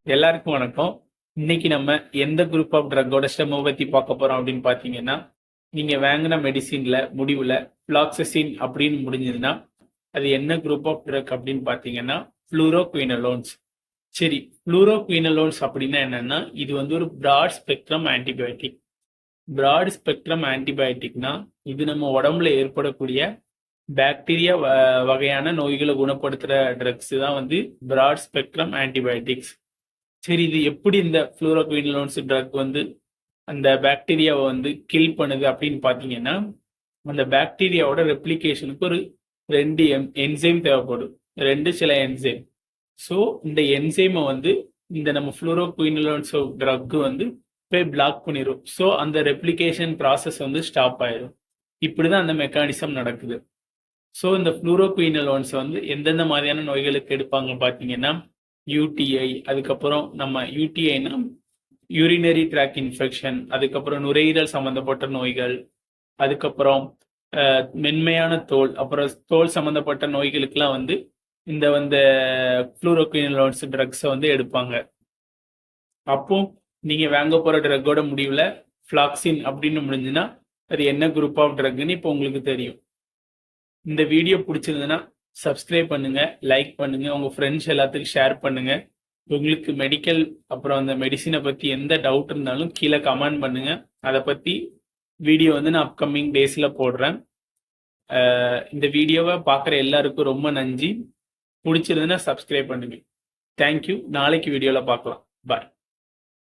எல்லாருக்கும் வணக்கம். இன்னைக்கு நம்ம எந்த குரூப் ஆஃப் ட்ரக்கோட ஸ்டெமோ பத்தி பார்க்க போறோம் அப்படின்னு பாத்தீங்கன்னா, நீங்க வாங்கின மெடிசின்ல முடிவுல ஃப்ளாக்சசின் அப்படின்னு முடிஞ்சதுன்னா அது என்ன குரூப் ஆஃப் ட்ரக் அப்படின்னு பாத்தீங்கன்னா ஃப்ளூரோக்வினலோன்ஸ். சரி, ஃப்ளூரோக்வினலோன்ஸ் அப்படின்னா என்னன்னா, இது வந்து ஒரு broad spectrum antibiotic. Broad spectrum ஆன்டிபயோட்டிக்னா இது நம்ம உடம்புல ஏற்படக்கூடிய பாக்டீரியா வகையான நோய்களை குணப்படுத்துற ட்ரக்ஸ் தான் வந்து பிராட் ஸ்பெக்ட்ரம் ஆன்டிபயோட்டிக்ஸ். சரி, இது எப்படி இந்த ஃப்ளூரோக்வினோன்ஸ் ட்ரக் வந்து அந்த பாக்டீரியாவை வந்து கில் பண்ணுது அப்படின்னு பார்த்தீங்கன்னா, அந்த பாக்டீரியாவோட ரெப்ளிகேஷனுக்கு ஒரு 2 என்சைம் தேவைப்படும். 2 சில என்சைம். ஸோ இந்த என்சைமை வந்து இந்த நம்ம ஃப்ளூரோக்வினோன்ஸ் ட்ரக் வந்து போய் பிளாக் பண்ணிடும். ஸோ அந்த ரெப்ளிகேஷன் ப்ராசஸ் வந்து ஸ்டாப் ஆயிடும். இப்படிதான் அந்த மெக்கானிசம் நடக்குது. ஸோ இந்த ஃப்ளூரோக்வினோன்ஸ் வந்து எந்தெந்த மாதிரியான நோய்களுக்கு எடுப்பாங்க பார்த்தீங்கன்னா, யூடிஐ, அதுக்கப்புறம் நம்ம யூடிஐனா யூரினரி ட்ராக் இன்ஃபெக்ஷன், அதுக்கப்புறம் நுரையீரல் சம்பந்தப்பட்ட நோய்கள், அதுக்கப்புறம் மென்மையான தோல், அப்புறம் தோல் சம்பந்தப்பட்ட நோய்களுக்கெல்லாம் வந்து இந்த வந்து ஃப்ளூரோக்வினோன்ஸ் ட்ரக்ஸை வந்து எடுப்பாங்க. அப்போ நீங்க வாங்க போற ட்ரக்கோட முடிவுல ஃப்ளாக்சின் அப்படின்னு முடிஞ்சுன்னா அது என்ன குரூப் ஆஃப் ட்ரக்னு இப்போ உங்களுக்கு தெரியும். இந்த வீடியோ பிடிச்சிருந்ததுன்னா சப்ஸ்கிரைப் பண்ணுங்க, லைக் பண்ணுங்க, உங்க ஃப்ரெண்ட்ஸ் எல்லாத்துக்கும் ஷேர் பண்ணுங்க. உங்களுக்கு மெடிக்கல் அப்புறம் அந்த மெடிசினை பத்தி எந்த டவுட் இருந்தாலும் கீழே கமெண்ட் பண்ணுங்க. அதை பத்தி வீடியோ வந்து நான் அப்கமிங் டேஸ்ல போடுறேன். இந்த வீடியோவை பார்க்குற எல்லாருக்கும் ரொம்ப நன்றி. பிடிச்சிருந்ததுன்னா சப்ஸ்கிரைப் பண்ணுங்க. தேங்க்யூ. நாளைக்கு வீடியோவில் பார்க்கலாம். பாய்.